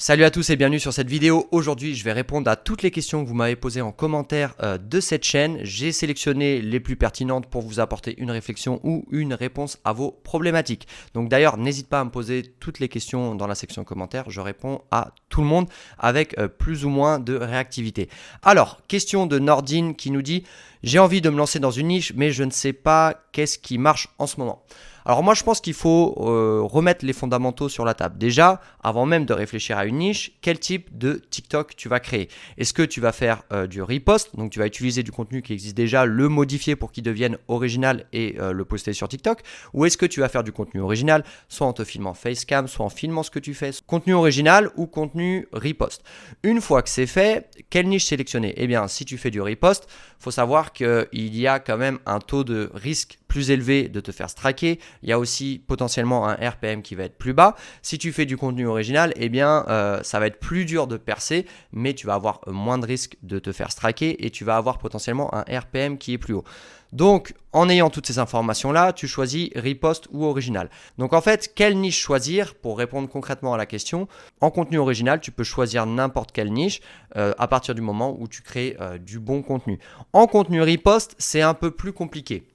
Salut à tous et bienvenue sur cette vidéo. Aujourd'hui, je vais répondre à toutes les questions que vous m'avez posées en commentaire de cette chaîne. J'ai sélectionné les plus pertinentes pour vous apporter une réflexion ou une réponse à vos problématiques. Donc d'ailleurs, n'hésite pas à me poser toutes les questions dans la section commentaires. Je réponds à tout le monde avec plus ou moins de réactivité. Alors, question de Nordine qui nous dit « J'ai envie de me lancer dans une niche, mais je ne sais pas qu'est-ce qui marche en ce moment ». Alors moi je pense qu'il faut remettre les fondamentaux sur la table. Déjà, avant même de réfléchir à une niche, quel type de TikTok tu vas créer? Est-ce que tu vas faire du repost? Donc tu vas utiliser du contenu qui existe déjà, le modifier pour qu'il devienne original et le poster sur TikTok? Ou est-ce que tu vas faire du contenu original, soit en te filmant facecam, soit en filmant ce que tu fais? Contenu original ou contenu repost? Une fois que c'est fait, quelle niche sélectionner? Eh bien, si tu fais du repost, il faut savoir qu'il y a quand même un taux de risque plus élevé de te faire striker. Il y a aussi potentiellement un RPM qui va être plus bas. Si tu fais du contenu original, eh bien, ça va être plus dur de percer, mais tu vas avoir moins de risques de te faire striker et tu vas avoir potentiellement un RPM qui est plus haut. Donc, en ayant toutes ces informations-là, tu choisis riposte ou original. Donc, en fait, quelle niche choisir pour répondre concrètement à la question? En contenu original, tu peux choisir n'importe quelle niche à partir du moment où tu crées du bon contenu. En contenu riposte, c'est un peu plus compliqué.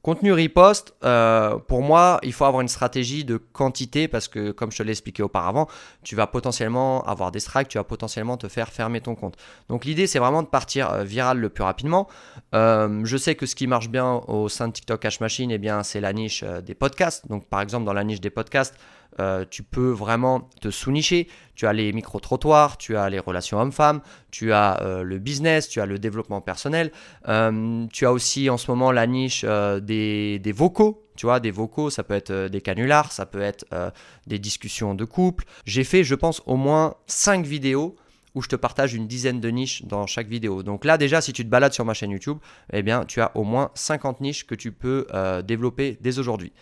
Contenu riposte, pour moi, il faut avoir une stratégie de quantité parce que, comme je te l'ai expliqué auparavant, tu vas potentiellement avoir des strikes, tu vas potentiellement te faire fermer ton compte. Donc, l'idée, c'est vraiment de partir viral le plus rapidement. Je sais que ce qui marche bien au sein de TikTok Cash Machine, eh bien, c'est la niche des podcasts. Donc, par exemple, dans la niche des podcasts, tu peux vraiment te sous-nicher. Tu as les micro-trottoirs, tu as les relations hommes-femmes, tu as le business, tu as le développement personnel. Tu as aussi en ce moment la niche des vocaux. Tu vois, des vocaux, ça peut être des canulars, ça peut être des discussions de couple. J'ai fait, je pense, au moins 5 vidéos où je te partage une dizaine de niches dans chaque vidéo. Donc là, déjà, si tu te balades sur ma chaîne YouTube, eh bien, tu as au moins 50 niches que tu peux développer dès aujourd'hui.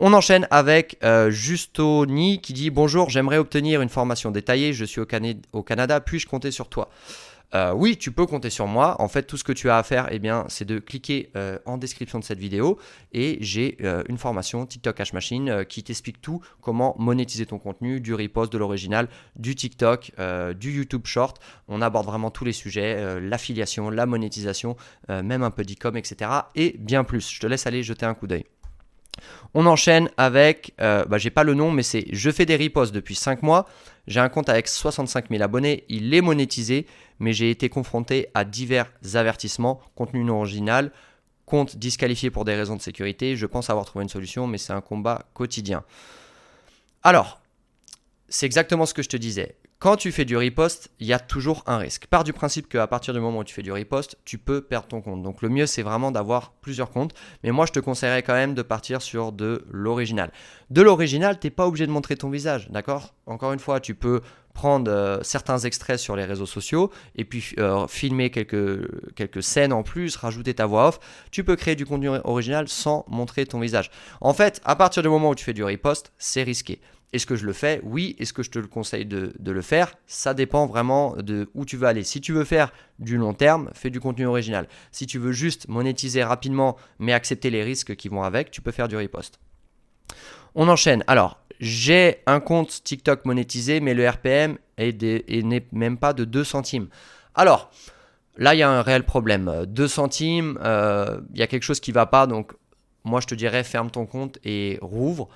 On enchaîne avec Justoni qui dit « Bonjour, j'aimerais obtenir une formation détaillée, je suis au Canada, puis-je compter sur toi ?» Oui, tu peux compter sur moi. En fait, tout ce que tu as à faire, eh bien, c'est de cliquer en description de cette vidéo et j'ai une formation TikTok Cash Machine qui t'explique tout, comment monétiser ton contenu, du repost, de l'original, du TikTok, du YouTube Short. On aborde vraiment tous les sujets, l'affiliation, la monétisation, même un peu d'e-com, etc. et bien plus. Je te laisse aller jeter un coup d'œil. On enchaîne avec, j'ai pas le nom, mais c'est « Je fais des reposts depuis 5 mois, j'ai un compte avec 65 000 abonnés, il est monétisé, mais j'ai été confronté à divers avertissements, contenu non original, compte disqualifié pour des raisons de sécurité, je pense avoir trouvé une solution, mais c'est un combat quotidien. » Alors, c'est exactement ce que je te disais. Quand tu fais du repost, il y a toujours un risque. Pars du principe qu'à partir du moment où tu fais du repost, tu peux perdre ton compte. Donc le mieux, c'est vraiment d'avoir plusieurs comptes. Mais moi, je te conseillerais quand même de partir sur de l'original. De l'original, tu n'es pas obligé de montrer ton visage, d'accord? Encore une fois, tu peux prendre certains extraits sur les réseaux sociaux et puis filmer quelques scènes en plus, rajouter ta voix off. Tu peux créer du contenu original sans montrer ton visage. En fait, à partir du moment où tu fais du repost, c'est risqué. Est-ce que je le fais? Oui. Est-ce que je te le conseille de le faire? Ça dépend vraiment de où tu veux aller. Si tu veux faire du long terme, fais du contenu original. Si tu veux juste monétiser rapidement, mais accepter les risques qui vont avec, tu peux faire du repost. On enchaîne. Alors, j'ai un compte TikTok monétisé, mais le RPM n'est même pas de 2 centimes. Alors, là, il y a un réel problème. 2 centimes, il y a quelque chose qui ne va pas. Donc, moi, je te dirais, ferme ton compte et rouvre.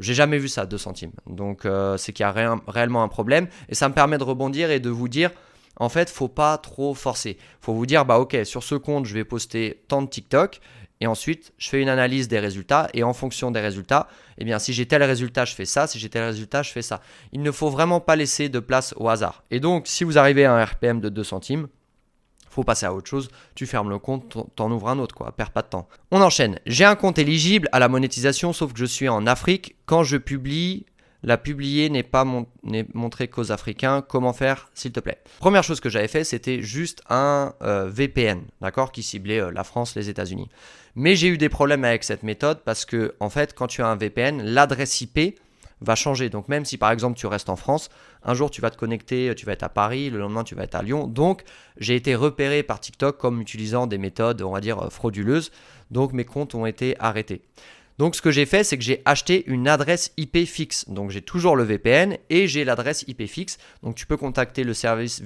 J'ai jamais vu ça, 2 centimes. Donc, c'est qu'il y a réellement un problème. Et ça me permet de rebondir et de vous dire, en fait, faut pas trop forcer. Faut vous dire, ok, sur ce compte, je vais poster tant de TikTok. Et ensuite, je fais une analyse des résultats. Et en fonction des résultats, eh bien, si j'ai tel résultat, je fais ça. Si j'ai tel résultat, je fais ça. Il ne faut vraiment pas laisser de place au hasard. Et donc, si vous arrivez à un RPM de 2 centimes, faut passer à autre chose, tu fermes le compte, t'en ouvres un autre, quoi, perds pas de temps. On enchaîne. J'ai un compte éligible à la monétisation, sauf que je suis en Afrique. Quand je publie, la publier n'est montrée qu'aux Africains. Comment faire, s'il te plaît? Première chose que j'avais fait, c'était juste un VPN, d'accord, qui ciblait la France, les États-Unis. Mais j'ai eu des problèmes avec cette méthode parce que, en fait, quand tu as un VPN, l'adresse IP va changer. Donc même si par exemple tu restes en France, un jour tu vas te connecter, tu vas être à Paris, le lendemain tu vas être à Lyon. Donc j'ai été repéré par TikTok comme utilisant des méthodes, on va dire, frauduleuses. Donc mes comptes ont été arrêtés. Donc ce que j'ai fait, c'est que j'ai acheté une adresse IP fixe. Donc j'ai toujours le VPN et j'ai l'adresse IP fixe. Donc tu peux contacter le service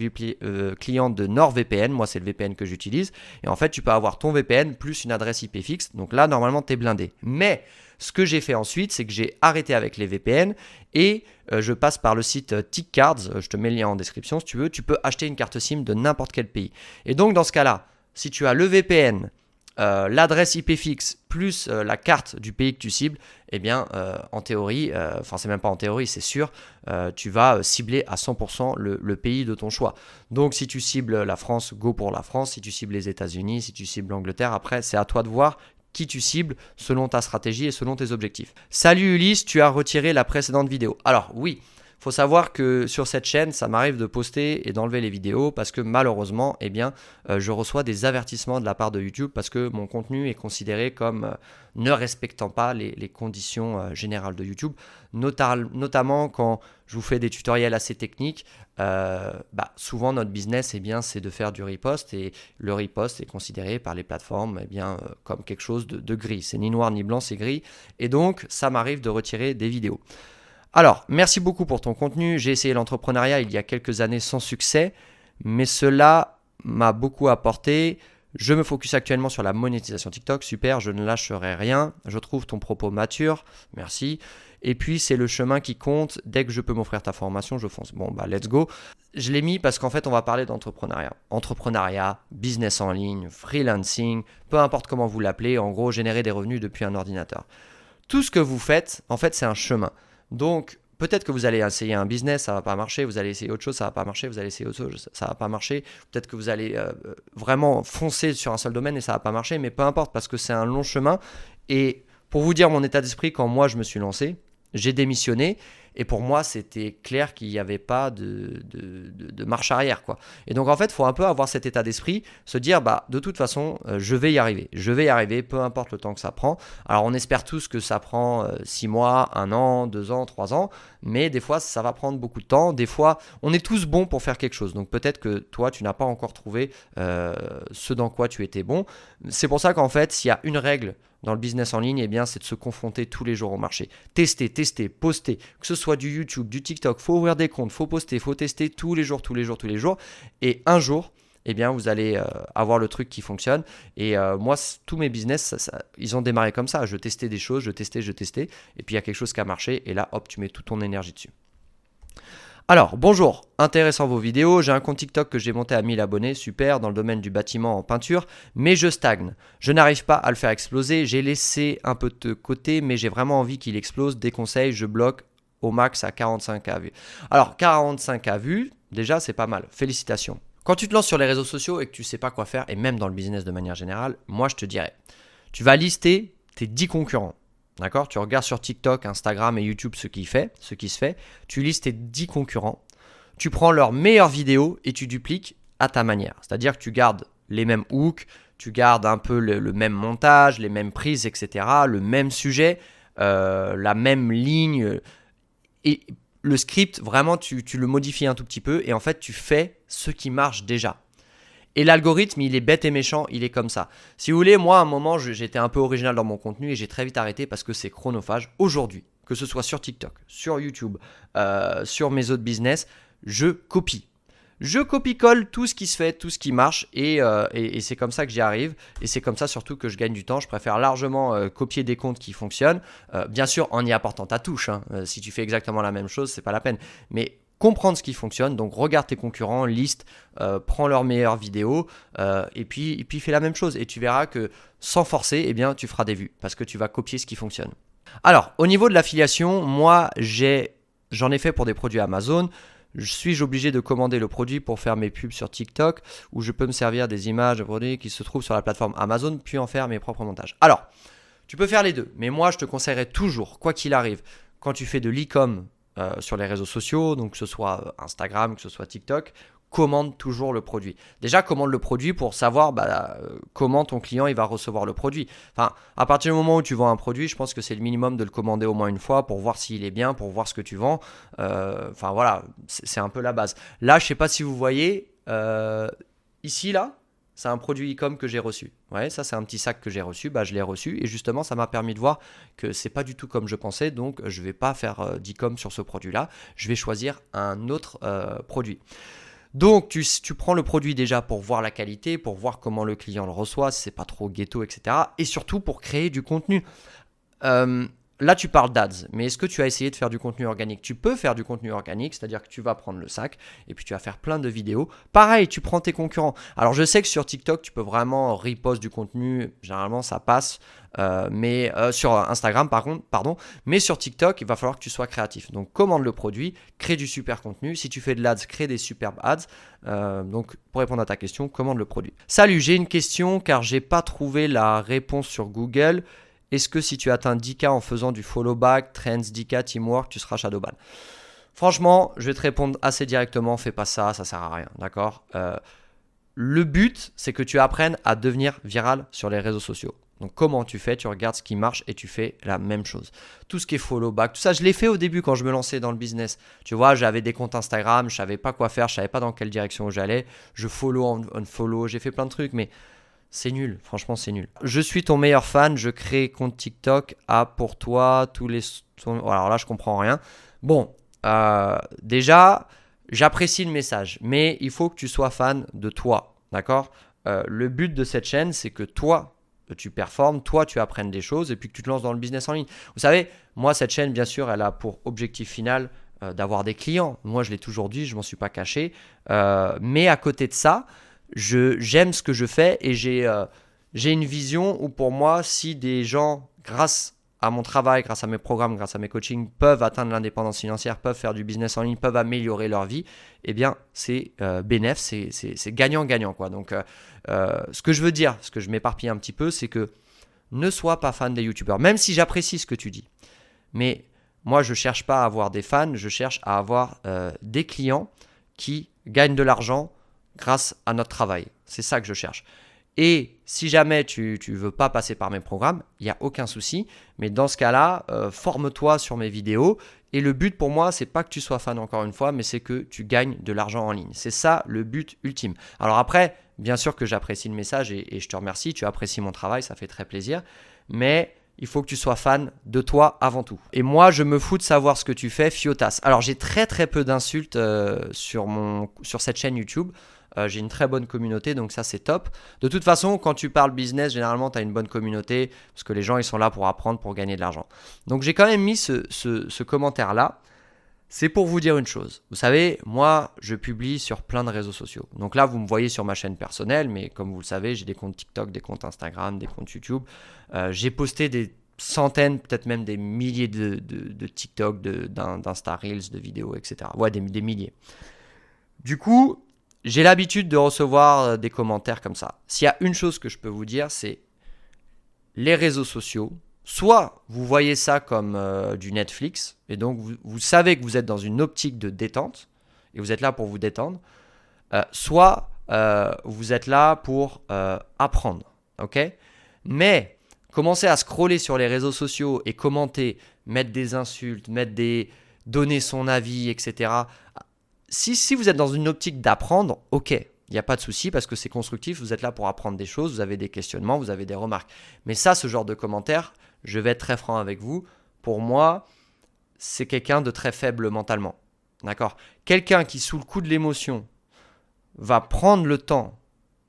client de NordVPN. Moi, c'est le VPN que j'utilise. Et en fait, tu peux avoir ton VPN plus une adresse IP fixe. Donc là, normalement, tu es blindé. Mais ce que j'ai fait ensuite, c'est que j'ai arrêté avec les VPN et je passe par le site TickCards. Je te mets le lien en description si tu veux. Tu peux acheter une carte SIM de n'importe quel pays. Et donc dans ce cas-là, si tu as le VPN, l'adresse IP fixe plus la carte du pays que tu cibles, eh bien en théorie, enfin c'est même pas en théorie, c'est sûr, tu vas cibler à 100% le pays de ton choix. Donc si tu cibles la France, go pour la France. Si tu cibles les États-Unis, si tu cibles l'Angleterre, après c'est à toi de voir qui tu cibles selon ta stratégie et selon tes objectifs. Salut Ulysse, tu as retiré la précédente vidéo. Alors oui, faut savoir que sur cette chaîne, ça m'arrive de poster et d'enlever les vidéos parce que malheureusement, eh bien, je reçois des avertissements de la part de YouTube parce que mon contenu est considéré comme ne respectant pas les conditions générales de YouTube, notamment quand je vous fais des tutoriels assez techniques. Souvent notre business, eh bien, c'est de faire du repost et le repost est considéré par les plateformes, eh bien, comme quelque chose de gris. C'est ni noir ni blanc, c'est gris et donc ça m'arrive de retirer des vidéos. Alors, merci beaucoup pour ton contenu. J'ai essayé l'entrepreneuriat il y a quelques années sans succès, mais cela m'a beaucoup apporté. Je me focus actuellement sur la monétisation TikTok. Super, je ne lâcherai rien. Je trouve ton propos mature. Merci. Et puis, c'est le chemin qui compte. Dès que je peux m'offrir ta formation, je fonce. Bon, let's go. Je l'ai mis parce qu'en fait, on va parler d'entrepreneuriat. Entrepreneuriat, business en ligne, freelancing, peu importe comment vous l'appelez. En gros, générer des revenus depuis un ordinateur. Tout ce que vous faites, en fait, c'est un chemin. Donc, peut-être que vous allez essayer un business, ça ne va pas marcher. Vous allez essayer autre chose, ça ne va pas marcher. Vous allez essayer autre chose, ça ne va pas marcher. Peut-être que vous allez vraiment foncer sur un seul domaine et ça ne va pas marcher. Mais peu importe parce que c'est un long chemin. Et pour vous dire mon état d'esprit, quand moi je me suis lancé, j'ai démissionné. Et pour moi, c'était clair qu'il n'y avait pas de marche arrière, quoi. Et donc, en fait, il faut un peu avoir cet état d'esprit, se dire, de toute façon, je vais y arriver. Je vais y arriver, peu importe le temps que ça prend. Alors, on espère tous que ça prend 6 mois, 1 an, 2 ans, 3 ans. Mais des fois, ça va prendre beaucoup de temps. Des fois, on est tous bons pour faire quelque chose. Donc, peut-être que toi, tu n'as pas encore trouvé ce dans quoi tu étais bon. C'est pour ça qu'en fait, s'il y a une règle dans le business en ligne, eh bien, c'est de se confronter tous les jours au marché. Tester, poster, que ce soit du YouTube, du TikTok, faut ouvrir des comptes, faut poster, faut tester tous les jours. Et un jour, eh bien, vous allez avoir le truc qui fonctionne. Et moi, tous mes business, ils ont démarré comme ça. Je testais des choses, je testais. Et puis, il y a quelque chose qui a marché. Et là, hop, tu mets toute ton énergie dessus. Alors, bonjour, intéressant vos vidéos, j'ai un compte TikTok que j'ai monté à 1000 abonnés, super, dans le domaine du bâtiment en peinture, mais je stagne. Je n'arrive pas à le faire exploser, j'ai laissé un peu de côté, mais j'ai vraiment envie qu'il explose. Des conseils, je bloque au max à 45K vues. Alors, 45K vues, déjà, c'est pas mal, félicitations. Quand tu te lances sur les réseaux sociaux et que tu sais pas quoi faire, et même dans le business de manière générale, moi je te dirais, tu vas lister tes 10 concurrents. D'accord ? Tu regardes sur TikTok, Instagram et YouTube ce qui se fait. Tu listes tes 10 concurrents. Tu prends leurs meilleures vidéos et tu dupliques à ta manière. C'est-à-dire que tu gardes les mêmes hooks, tu gardes un peu le même montage, les mêmes prises, etc. Le même sujet, la même ligne. Et le script, vraiment, tu le modifies un tout petit peu et en fait, tu fais ce qui marche déjà. Et l'algorithme, il est bête et méchant, il est comme ça. Si vous voulez, moi, à un moment, j'étais un peu original dans mon contenu et j'ai très vite arrêté parce que c'est chronophage. Aujourd'hui, que ce soit sur TikTok, sur YouTube, sur mes autres business, je copie. Je copie-colle tout ce qui se fait, tout ce qui marche et c'est comme ça que j'y arrive. Et c'est comme ça surtout que je gagne du temps. Je préfère largement copier des comptes qui fonctionnent. Bien sûr, en y apportant ta touche. Si tu fais exactement la même chose, c'est pas la peine. Mais comprendre ce qui fonctionne, donc regarde tes concurrents, liste, prends leurs meilleures vidéos et puis fais la même chose et tu verras que sans forcer, eh bien, tu feras des vues parce que tu vas copier ce qui fonctionne. Alors, au niveau de l'affiliation, moi, j'en ai fait pour des produits Amazon. Suis-je obligé de commander le produit pour faire mes pubs sur TikTok ou je peux me servir des images de produits qui se trouvent sur la plateforme Amazon puis en faire mes propres montages? Alors, tu peux faire les deux, mais moi, je te conseillerais toujours, quoi qu'il arrive, quand tu fais de l'e-com, sur les réseaux sociaux, donc que ce soit Instagram, que ce soit TikTok, commande toujours le produit. Déjà, commande le produit pour savoir comment ton client il va recevoir le produit. Enfin, à partir du moment où tu vends un produit, je pense que c'est le minimum de le commander au moins une fois pour voir s'il est bien, pour voir ce que tu vends. Enfin voilà, c'est un peu la base. Là, je ne sais pas si vous voyez, ici là, c'est un produit e-com que j'ai reçu. Ouais, ça, c'est un petit sac que j'ai reçu. Bah, je l'ai reçu et justement, ça m'a permis de voir que c'est pas du tout comme je pensais. Donc, je vais pas faire d'e-com sur ce produit-là. Je vais choisir un autre produit. Donc, tu prends le produit déjà pour voir la qualité, pour voir comment le client le reçoit, si c'est pas trop ghetto, etc. Et surtout pour créer du contenu. Là, tu parles d'ads, mais est-ce que tu as essayé de faire du contenu organique? Tu peux faire du contenu organique, c'est-à-dire que tu vas prendre le sac et puis tu vas faire plein de vidéos. Pareil, tu prends tes concurrents. Alors, je sais que sur TikTok, tu peux vraiment repost du contenu. Généralement, ça passe. Mais sur Instagram, pardon. Mais sur TikTok, il va falloir que tu sois créatif. Donc, commande le produit, crée du super contenu. Si tu fais de l'ads, crée des superbes ads. Donc, pour répondre à ta question, commande le produit. Salut, j'ai une question car j'ai pas trouvé la réponse sur Google. Est-ce que si tu atteins 10K en faisant du follow back, trends, 10K, teamwork, tu seras shadowban? Franchement, je vais te répondre assez directement, fais pas ça, ça sert à rien, d'accord? Le but, c'est que tu apprennes à devenir viral sur les réseaux sociaux. Donc comment tu fais? Tu regardes ce qui marche et tu fais la même chose. Tout ce qui est follow back, tout ça, je l'ai fait au début quand je me lançais dans le business. Tu vois, j'avais des comptes Instagram, je savais pas quoi faire, je savais pas dans quelle direction j'allais. Je follow, unfollow, j'ai fait plein de trucs, mais c'est nul, franchement c'est nul. Je suis ton meilleur fan, je crée compte TikTok pour toi tous les... Alors là je comprends rien. Bon, déjà j'apprécie le message, mais il faut que tu sois fan de toi, d'accord? Le but de cette chaîne c'est que toi tu performes, toi tu apprennes des choses et puis que tu te lances dans le business en ligne. Vous savez, moi cette chaîne bien sûr elle a pour objectif final d'avoir des clients. Moi je l'ai toujours dit, je m'en suis pas caché. Mais à côté de ça, j'aime ce que je fais et j'ai une vision où pour moi, si des gens, grâce à mon travail, grâce à mes programmes, grâce à mes coachings, peuvent atteindre l'indépendance financière, peuvent faire du business en ligne, peuvent améliorer leur vie, eh bien, c'est bénéf, c'est gagnant-gagnant, quoi. Donc, ce que je veux dire, ce que je m'éparpille un petit peu, c'est que ne sois pas fan des youtubeurs, même si j'apprécie ce que tu dis. Mais moi, je ne cherche pas à avoir des fans, je cherche à avoir des clients qui gagnent de l'argent grâce à notre travail. C'est ça que je cherche. Et si jamais tu ne veux pas passer par mes programmes, il n'y a aucun souci. Mais dans ce cas-là, forme-toi sur mes vidéos. Et le but pour moi, c'est pas que tu sois fan encore une fois, mais c'est que tu gagnes de l'argent en ligne. C'est ça le but ultime. Alors après, bien sûr que j'apprécie le message et je te remercie. Tu apprécies mon travail, ça fait très plaisir. Mais il faut que tu sois fan de toi avant tout. Et moi, je me fous de savoir ce que tu fais, Fiotas. Alors j'ai très peu d'insultes sur cette chaîne YouTube. J'ai une très bonne communauté, donc ça c'est top. De toute façon, quand tu parles business, généralement tu as une bonne communauté parce que les gens ils sont là pour apprendre, pour gagner de l'argent. Donc j'ai quand même mis ce commentaire-là. C'est pour vous dire une chose. Vous savez, moi je publie sur plein de réseaux sociaux. Donc là vous me voyez sur ma chaîne personnelle, mais comme vous le savez, j'ai des comptes TikTok, des comptes Instagram, des comptes YouTube. J'ai posté des centaines, peut-être même des milliers de TikTok, d'Insta Reels, de vidéos, etc. Ouais, des milliers. Du coup, j'ai l'habitude de recevoir des commentaires comme ça. S'il y a une chose que je peux vous dire, c'est les réseaux sociaux. Soit vous voyez ça comme du Netflix, et donc vous savez que vous êtes dans une optique de détente, et vous êtes là pour vous détendre. Soit vous êtes là pour apprendre. Ok ? Mais commencer à scroller sur les réseaux sociaux et commenter, mettre des insultes, donner son avis, etc. Si vous êtes dans une optique d'apprendre, ok, il n'y a pas de souci parce que c'est constructif, vous êtes là pour apprendre des choses, vous avez des questionnements, vous avez des remarques. Mais ça, ce genre de commentaires, je vais être très franc avec vous, pour moi, c'est quelqu'un de très faible mentalement. D'accord ? Quelqu'un qui, sous le coup de l'émotion, va prendre le temps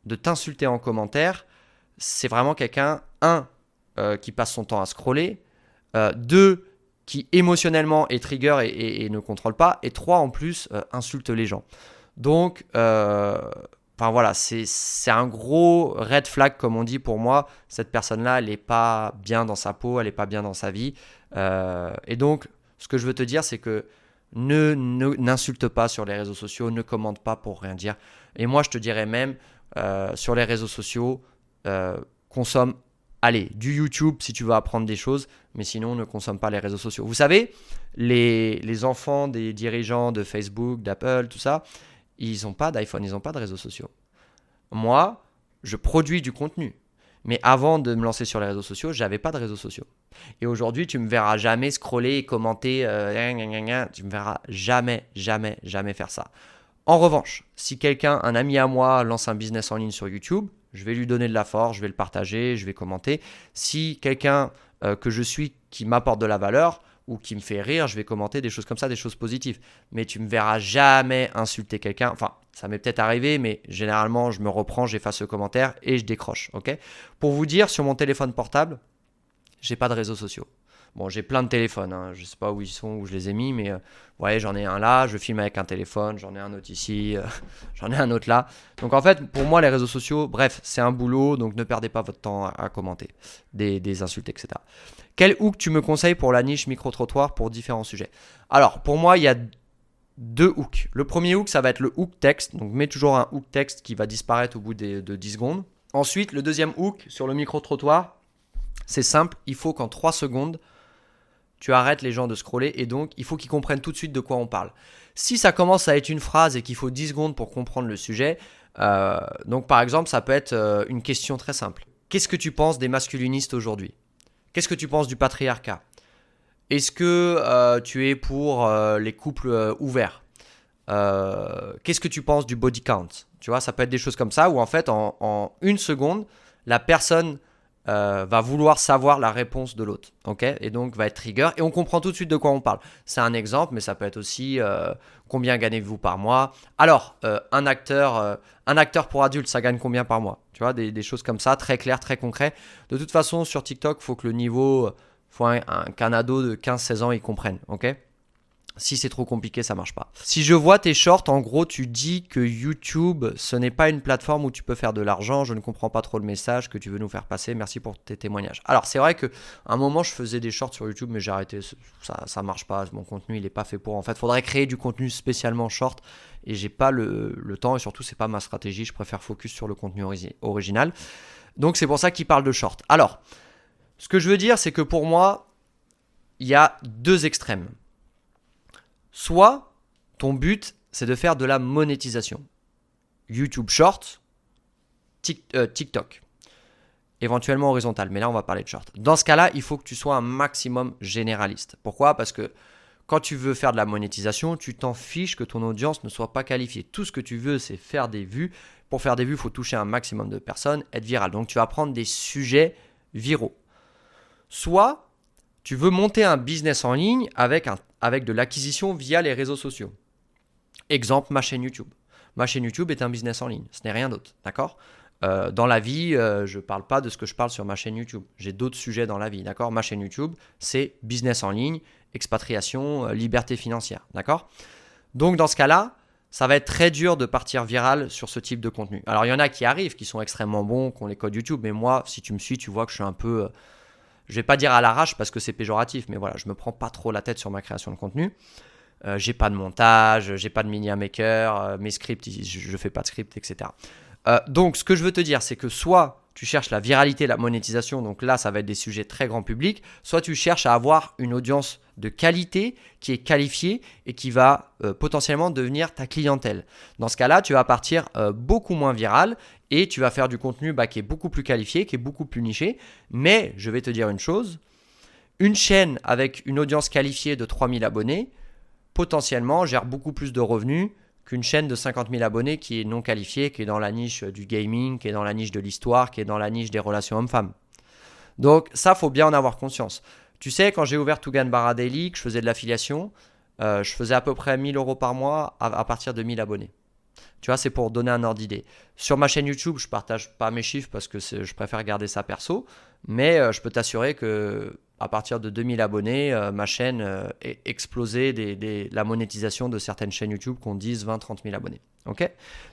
de t'insulter en commentaire, c'est vraiment quelqu'un, qui passe son temps à scroller, 2, qui émotionnellement est trigger et ne contrôle pas, et 3 en plus insulte les gens. Donc, voilà, c'est un gros red flag comme on dit pour moi. Cette personne-là, elle n'est pas bien dans sa peau, elle n'est pas bien dans sa vie. Et donc, ce que je veux te dire, c'est que n'insulte pas sur les réseaux sociaux, ne commente pas pour rien dire. Et moi, je te dirais même, sur les réseaux sociaux, consomme du YouTube si tu veux apprendre des choses, mais sinon ne consomme pas les réseaux sociaux. Vous savez, les enfants des dirigeants de Facebook, d'Apple, tout ça, ils n'ont pas d'iPhone, ils n'ont pas de réseaux sociaux. Moi, je produis du contenu. Mais avant de me lancer sur les réseaux sociaux, je n'avais pas de réseaux sociaux. Et aujourd'hui, tu ne me verras jamais scroller et commenter. Tu ne me verras jamais faire ça. En revanche, si un ami à moi lance un business en ligne sur YouTube, je vais lui donner de la force, je vais le partager, je vais commenter. Si quelqu'un que je suis qui m'apporte de la valeur ou qui me fait rire, je vais commenter des choses comme ça, des choses positives. Mais tu me verras jamais insulter quelqu'un. Enfin, ça m'est peut-être arrivé, mais généralement, je me reprends, j'efface le commentaire et je décroche. Ok. Pour vous dire, sur mon téléphone portable, j'ai pas de réseaux sociaux. Bon, j'ai plein de téléphones, hein. Je ne sais pas où ils sont, où je les ai mis, mais ouais, j'en ai un là, je filme avec un téléphone, j'en ai un autre ici, j'en ai un autre là. Donc en fait, pour moi, les réseaux sociaux, bref, c'est un boulot, donc ne perdez pas votre temps à commenter des insultes, etc. Quel hook tu me conseilles pour la niche micro-trottoir pour différents sujets? Alors, pour moi, il y a deux hooks. Le premier hook, ça va être le hook texte, donc mets toujours un hook texte qui va disparaître au bout de 10 secondes. Ensuite, le deuxième hook sur le micro-trottoir, c'est simple, il faut qu'en 3 secondes, tu arrêtes les gens de scroller et donc il faut qu'ils comprennent tout de suite de quoi on parle. Si ça commence à être une phrase et qu'il faut 10 secondes pour comprendre le sujet, donc par exemple, ça peut être une question très simple. Qu'est-ce que tu penses des masculinistes aujourd'hui? Qu'est-ce que tu penses du patriarcat? Est-ce que tu es pour les couples ouverts? Qu'est-ce que tu penses du body count? Tu vois, ça peut être des choses comme ça où en fait, en une seconde, la personne va vouloir savoir la réponse de l'autre, ok? Et donc va être trigger et on comprend tout de suite de quoi on parle. C'est un exemple, mais ça peut être aussi combien gagnez-vous par mois? Alors, un acteur pour adulte, ça gagne combien par mois? Tu vois, des choses comme ça, très claires, très concrets. De toute façon, sur TikTok, il faut que le niveau, faut qu'un ado de 15-16 ans, il comprenne, ok? Si c'est trop compliqué, ça marche pas. Si je vois tes shorts, en gros, tu dis que YouTube, ce n'est pas une plateforme où tu peux faire de l'argent. Je ne comprends pas trop le message que tu veux nous faire passer. Merci pour tes témoignages. Alors, c'est vrai qu'à un moment, je faisais des shorts sur YouTube, mais j'ai arrêté. Ça marche pas. Mon contenu, il n'est pas fait pour. En fait, il faudrait créer du contenu spécialement short. Et j'ai pas le temps. Et surtout, c'est pas ma stratégie. Je préfère focus sur le contenu original. Donc, c'est pour ça qu'il parle de short. Alors, ce que je veux dire, c'est que pour moi, il y a deux extrêmes. Soit ton but, c'est de faire de la monétisation. YouTube Short, TikTok. Éventuellement horizontal, mais là on va parler de short. Dans ce cas-là, il faut que tu sois un maximum généraliste. Pourquoi? Parce que quand tu veux faire de la monétisation, tu t'en fiches que ton audience ne soit pas qualifiée. Tout ce que tu veux, c'est faire des vues. Pour faire des vues, il faut toucher un maximum de personnes, être viral. Donc tu vas prendre des sujets viraux. Soit tu veux monter un business en ligne avec de l'acquisition via les réseaux sociaux. Exemple, ma chaîne YouTube. Ma chaîne YouTube est un business en ligne, ce n'est rien d'autre, d'accord? Dans la vie, je ne parle pas de ce que je parle sur ma chaîne YouTube. J'ai d'autres sujets dans la vie, d'accord? Ma chaîne YouTube, c'est business en ligne, expatriation, liberté financière, d'accord? Donc dans ce cas-là, ça va être très dur de partir viral sur ce type de contenu. Alors il y en a qui arrivent, qui sont extrêmement bons, qui ont les codes YouTube, mais moi, si tu me suis, tu vois que je suis un peu... je vais pas dire à l'arrache parce que c'est péjoratif, mais voilà, je me prends pas trop la tête sur ma création de contenu. J'ai pas de montage, j'ai pas de media maker, mes scripts, je fais pas de script, etc. Donc, ce que je veux te dire, c'est que soit tu cherches la viralité, la monétisation, donc là, ça va être des sujets très grand public, soit tu cherches à avoir une audience de qualité qui est qualifiée et qui va potentiellement devenir ta clientèle. Dans ce cas-là, tu vas partir beaucoup moins viral et tu vas faire du contenu qui est beaucoup plus qualifié, qui est beaucoup plus niché. Mais je vais te dire une chose, une chaîne avec une audience qualifiée de 3000 abonnés, potentiellement gère beaucoup plus de revenus qu'une chaîne de 50 000 abonnés qui est non qualifiée, qui est dans la niche du gaming, qui est dans la niche de l'histoire, qui est dans la niche des relations hommes-femmes. Donc ça, il faut bien en avoir conscience. Tu sais, quand j'ai ouvert Tougan Bara Daily, que je faisais de l'affiliation, je faisais à peu près 1 000 € par mois à partir de 1000 abonnés. Tu vois, c'est pour donner un ordre d'idée. Sur ma chaîne YouTube, je ne partage pas mes chiffres parce que je préfère garder ça perso, mais je peux t'assurer que à partir de 2000 abonnés, ma chaîne est explosée la monétisation de certaines chaînes YouTube qui ont 10, 20, 30 000 abonnés. Okay.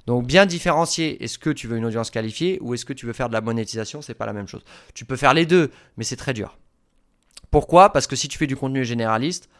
Donc bien différencier, est-ce que tu veux une audience qualifiée ou est-ce que tu veux faire de la monétisation, c'est pas la même chose. Tu peux faire les deux, mais c'est très dur. Pourquoi? Parce que si tu fais du contenu généraliste,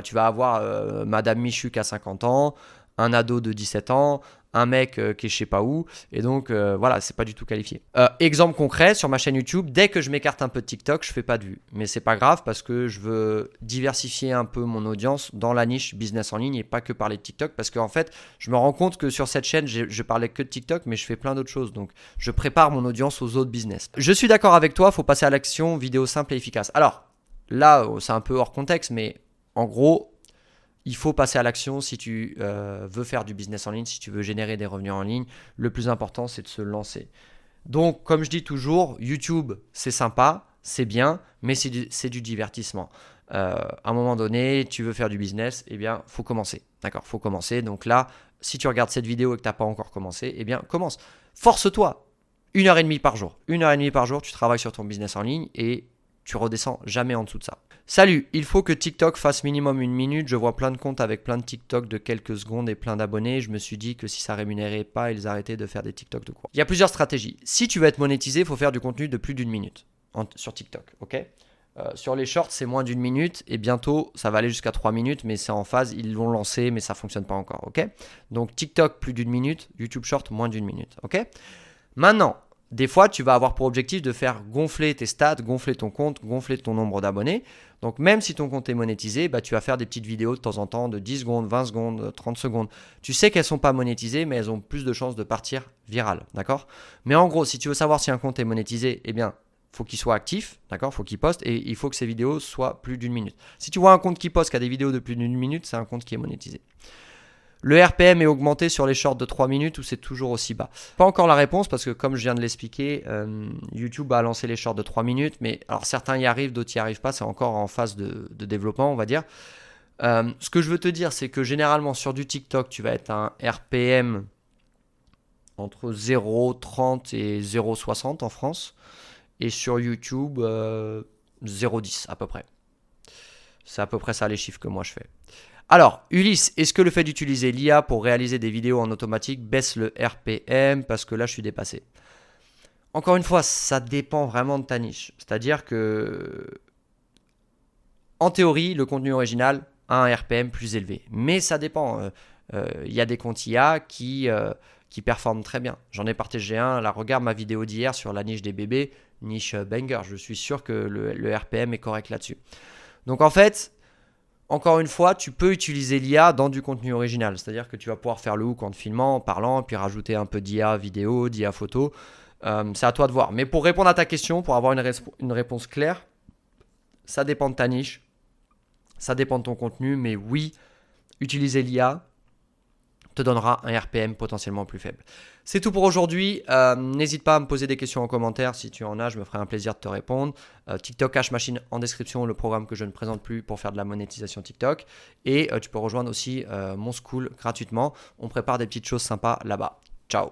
tu vas avoir Madame Michu qui a 50 ans, un ado de 17 ans, un mec qui est je sais pas où, et donc voilà, c'est pas du tout qualifié. Exemple concret, sur ma chaîne YouTube, dès que je m'écarte un peu de TikTok, je fais pas de vues. Mais c'est pas grave parce que je veux diversifier un peu mon audience dans la niche business en ligne et pas que parler de TikTok, parce qu'en fait, je me rends compte que sur cette chaîne, je parlais que de TikTok, mais je fais plein d'autres choses. Donc, je prépare mon audience aux autres business. Je suis d'accord avec toi, faut passer à l'action, vidéo simple et efficace. Alors, là, c'est un peu hors contexte, mais en gros, il faut passer à l'action si tu veux faire du business en ligne, si tu veux générer des revenus en ligne. Le plus important, c'est de se lancer. Donc, comme je dis toujours, YouTube, c'est sympa, c'est bien, mais c'est du divertissement. À un moment donné, tu veux faire du business, eh bien, faut commencer. D'accord, faut commencer. Donc là, si tu regardes cette vidéo et que tu n'as pas encore commencé, eh bien, commence. Force-toi. 1h30 par jour. 1h30 par jour, tu travailles sur ton business en ligne et tu redescends jamais en dessous de ça. Salut, il faut que TikTok fasse minimum 1 minute. Je vois plein de comptes avec plein de TikTok de quelques secondes et plein d'abonnés. Je me suis dit que si ça rémunérait pas, ils arrêtaient de faire des TikTok de quoi. Il y a plusieurs stratégies. Si tu veux être monétisé, il faut faire du contenu de plus d'1 minute sur TikTok. Ok. Sur les shorts, c'est moins d'1 minute et bientôt, ça va aller jusqu'à 3 minutes, mais c'est en phase. Ils l'ont lancé, mais ça ne fonctionne pas encore. Ok. Donc TikTok, plus d'1 minute. YouTube Short, moins d'1 minute. Ok. Maintenant, des fois, tu vas avoir pour objectif de faire gonfler tes stats, gonfler ton compte, gonfler ton nombre d'abonnés. Donc, même si ton compte est monétisé, bah, tu vas faire des petites vidéos de temps en temps de 10 secondes, 20 secondes, 30 secondes. Tu sais qu'elles ne sont pas monétisées, mais elles ont plus de chances de partir virales. D'accord ? Mais en gros, si tu veux savoir si un compte est monétisé, eh bien, faut qu'il soit actif, d'accord ? Faut qu'il poste et il faut que ces vidéos soient plus d'1 minute. Si tu vois un compte qui poste qui a des vidéos de plus d'1 minute, c'est un compte qui est monétisé. Le RPM est augmenté sur les shorts de 3 minutes ou c'est toujours aussi bas? Pas encore la réponse parce que comme je viens de l'expliquer, YouTube a lancé les shorts de 3 minutes, mais alors certains y arrivent, d'autres n'y arrivent pas, c'est encore en phase de développement, on va dire. Ce que je veux te dire, c'est que généralement sur du TikTok, tu vas être un RPM entre 0,30 et 0,60 en France, et sur YouTube, 0,10 à peu près. C'est à peu près ça les chiffres que moi je fais. Alors, Ulysse, est-ce que le fait d'utiliser l'IA pour réaliser des vidéos en automatique baisse le RPM? Parce que là, je suis dépassé. Encore une fois, ça dépend vraiment de ta niche. C'est-à-dire que, en théorie, le contenu original a un RPM plus élevé. Mais ça dépend. Il y a des comptes IA qui performent très bien. J'en ai partagé un. Là, regarde ma vidéo d'hier sur la niche des bébés, niche banger. Je suis sûr que le RPM est correct là-dessus. Donc, en fait, encore une fois, tu peux utiliser l'IA dans du contenu original. C'est-à-dire que tu vas pouvoir faire le hook en te filmant, en parlant, puis rajouter un peu d'IA vidéo, d'IA photo. C'est à toi de voir. Mais pour répondre à ta question, pour avoir une réponse claire, ça dépend de ta niche, ça dépend de ton contenu. Mais oui, utiliser l'IA te donnera un RPM potentiellement plus faible. C'est tout pour aujourd'hui. N'hésite pas à me poser des questions en commentaire. Si tu en as, je me ferai un plaisir de te répondre. TikTok Cash Machine en description, le programme que je ne présente plus pour faire de la monétisation TikTok. Et tu peux rejoindre aussi mon school gratuitement. On prépare des petites choses sympas là-bas. Ciao.